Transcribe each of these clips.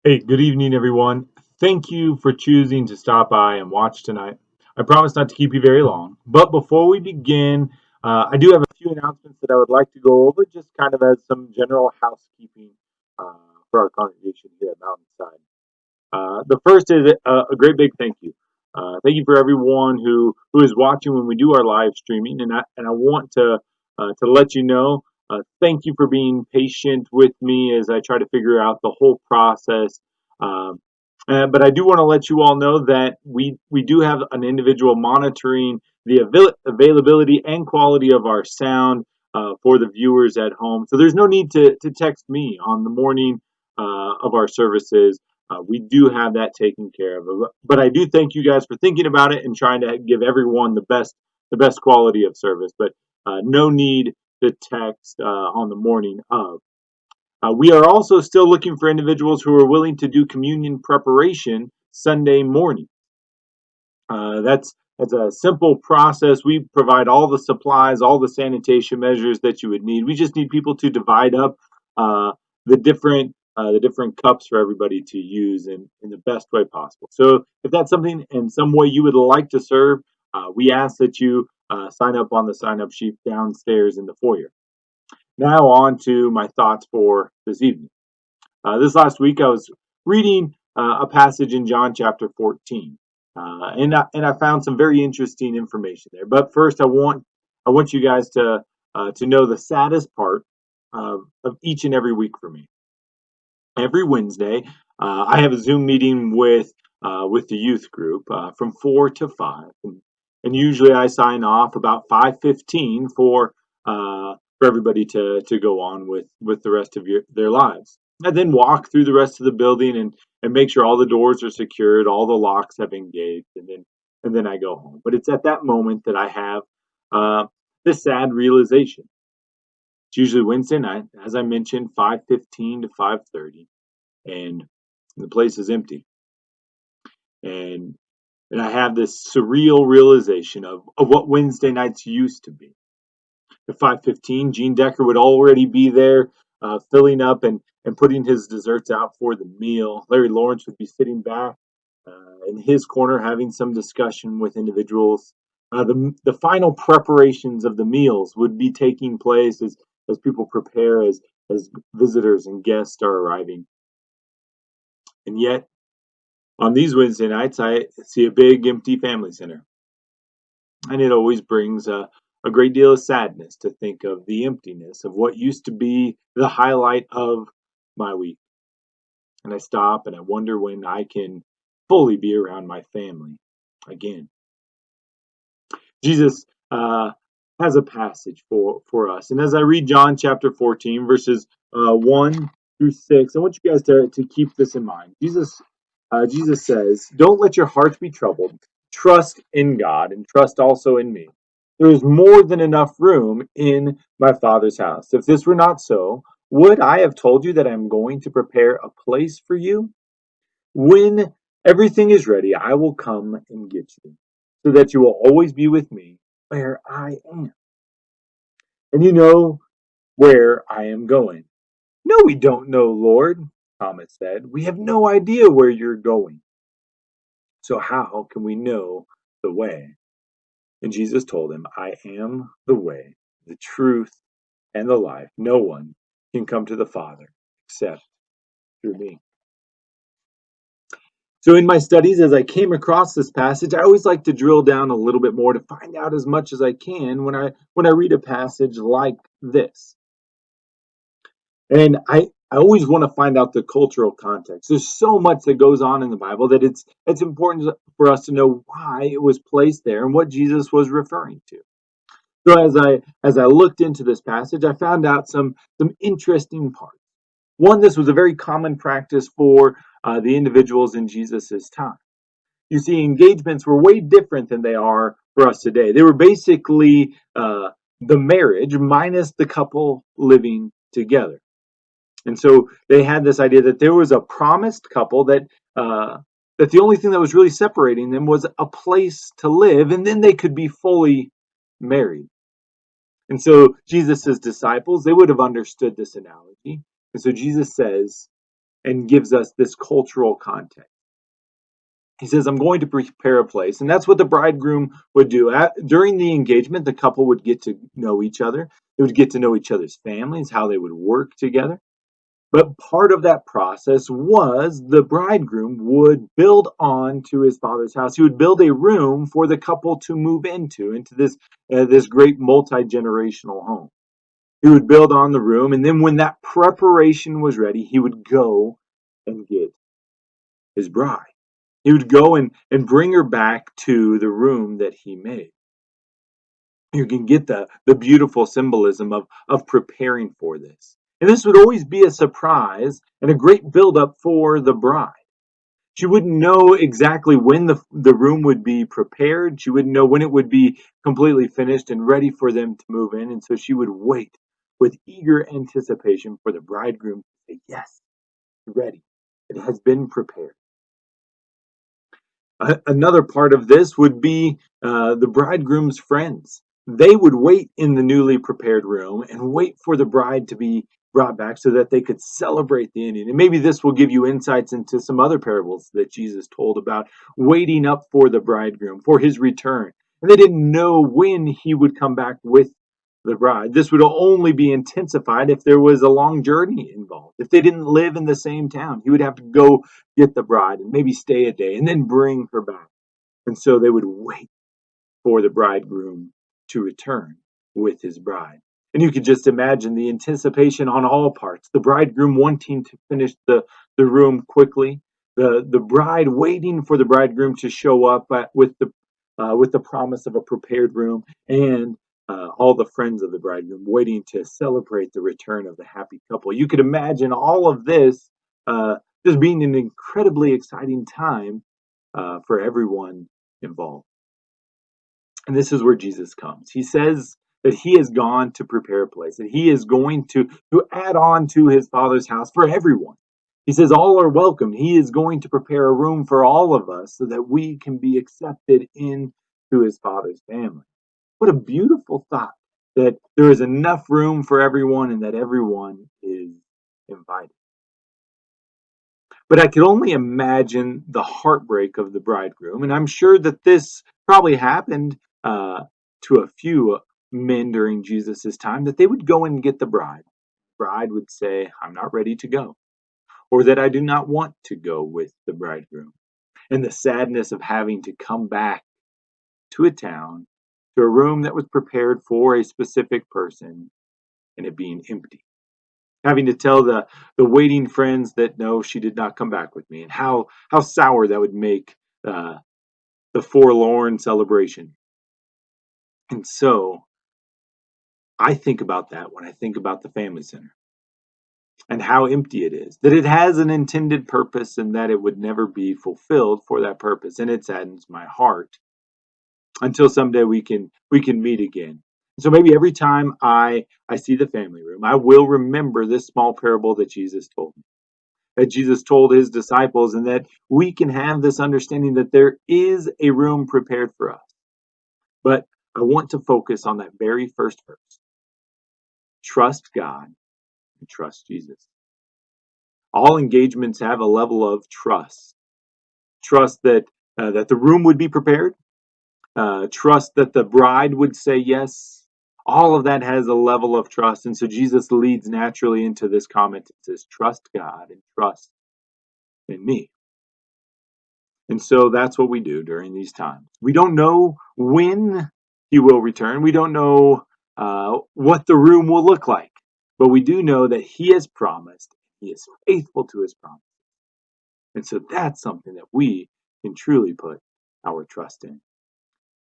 Hey, good evening, everyone. Thank you for choosing to stop by and watch tonight. I promise not to keep you very long, but before we begin, I do have a few announcements that I would like to go over, just kind of as some general housekeeping uh, for our congregation here at Mountainside. The first is a great big thank you. Thank you for everyone who is watching when we do our live streaming, and I want to let you know. Thank you for being patient with me as I try to figure out the whole process. Um, but I do want to let you all know that we do have an individual monitoring the availability and quality of our sound for the viewers at home. So there's no need to text me on the morning of our services. We do have that taken care of. But I do thank you guys for thinking about it and trying to give everyone the best quality of service. But no need to text on the morning of. We are also still looking for individuals who are willing to do communion preparation Sunday morning. That's a simple process. We provide all the supplies, all the sanitation measures that you would need. We just need people to divide up uh, the different cups for everybody to use in the best way possible. So if that's something in some way you would like to serve, we ask that you sign up on the sign up sheet downstairs in the foyer. Now on to my thoughts for this evening. This last week, I was reading a passage in John chapter 14, and I found some very interesting information there. But first, I want you guys to know the saddest part of each and every week for me. Every Wednesday, I have a Zoom meeting with the youth group from 4 to 5, and usually I sign off about 5:15 for everybody to go on with the rest of their lives. I then walk through the rest of the building and make sure all the doors are secured, all the locks have engaged, and then I go home. But it's at that moment that I have uh, this sad realization. It's usually Wednesday night, as I mentioned, 5:15 to 5:30, and the place is empty. And and I have this surreal realization of what Wednesday nights used to be. At 5:15, Gene Decker would already be there, filling up and putting his desserts out for the meal. Larry Lawrence would be sitting back in his corner having some discussion with individuals. The final preparations of the meals would be taking place as people prepare, as visitors and guests are arriving. And yet, on these Wednesday nights, I see a big empty family center, and it always brings a great deal of sadness to think of the emptiness of what used to be the highlight of my week. And I stop and I wonder when I can fully be around my family again. Jesus has a passage for us, and as I read John chapter 14, verses 1 through 6, I want you guys to keep this in mind. Jesus says, "Don't let your hearts be troubled. Trust in God and trust also in me. There is more than enough room in my Father's house. If this were not so, would I have told you that I am going to prepare a place for you? When everything is ready, I will come and get you, so that you will always be with me where I am. And you know where I am going." "No, we don't know, Lord," Thomas said. "We have no idea where you're going. So how can we know the way?" And Jesus told him, "I am the way, the truth, and the life. No one can come to the Father except through me." So in my studies, as I came across this passage, I always like to drill down a little bit more to find out as much as I can when I read a passage like this. And I always want to find out the cultural context. There's so much that goes on in the Bible that it's important for us to know why it was placed there and what Jesus was referring to. So as I looked into this passage, I found out some interesting parts. One, this was a very common practice for the individuals in Jesus's time. You see, engagements were way different than they are for us today. They were basically the marriage minus the couple living together. And so they had this idea that there was a promised couple that the only thing that was really separating them was a place to live, and then they could be fully married. And so Jesus's disciples, they would have understood this analogy. And so Jesus says, and gives us this cultural context. He says, I'm going to prepare a place. And that's what the bridegroom would do. During the engagement, the couple would get to know each other. They would get to know each other's families, how they would work together. But part of that process was the bridegroom would build on to his father's house. He would build a room for the couple to move into this great multi-generational home. He would build on the room, and then when that preparation was ready, he would go and get his bride. He would go and bring her back to the room that he made. You can get the beautiful symbolism of preparing for this. And this would always be a surprise and a great buildup for the bride. She wouldn't know exactly when the room would be prepared. She wouldn't know when it would be completely finished and ready for them to move in. And so she would wait with eager anticipation for the bridegroom to say, yes, ready. It has been prepared. Another part of this would be the bridegroom's friends. They would wait in the newly prepared room and wait for the bride to be brought back so that they could celebrate the ending. And maybe this will give you insights into some other parables that Jesus told about waiting up for the bridegroom, for his return. And they didn't know when he would come back with the bride. This would only be intensified if there was a long journey involved. If they didn't live in the same town, he would have to go get the bride and maybe stay a day and then bring her back. And so they would wait for the bridegroom to return with his bride. And you could just imagine the anticipation on all parts. The bridegroom wanting to finish the room quickly, the bride waiting for the bridegroom to show up with the promise of a prepared room, and all the friends of the bridegroom waiting to celebrate the return of the happy couple. You could imagine all of this just being an incredibly exciting time for everyone involved. And this is where Jesus comes. He says that he has gone to prepare a place, that he is going to add on to his Father's house for everyone. He says all are welcome. He is going to prepare a room for all of us so that we can be accepted into his Father's family. What a beautiful thought that there is enough room for everyone and that everyone is invited. But I could only imagine the heartbreak of the bridegroom, and I'm sure that this probably happened to a few men during Jesus' time, that they would go and get the bride. The bride would say, I'm not ready to go, or that I do not want to go with the bridegroom. And the sadness of having to come back to a town, to a room that was prepared for a specific person, and it being empty. Having to tell the waiting friends that no, she did not come back with me, and how sour that would make the forlorn celebration. And so I think about that when I think about the family center and how empty it is, that it has an intended purpose and that it would never be fulfilled for that purpose. And it saddens my heart until someday we can meet again. So maybe every time I see the family room, I will remember this small parable that Jesus told me, that Jesus told his disciples, and that we can have this understanding that there is a room prepared for us. But I want to focus on that very first verse. Trust God and trust Jesus. All engagements have a level of trust. Trust that that the room would be prepared. Trust that the bride would say yes. All of that has a level of trust. And so Jesus leads naturally into this comment. It says, trust God and trust in me. And so that's what we do during these times. We don't know when he will return. We don't know what the room will look like. But we do know that he has promised. He is faithful to his promise. And so that's something that we can truly put our trust in.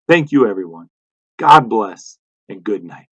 Thank you, everyone. God bless and good night.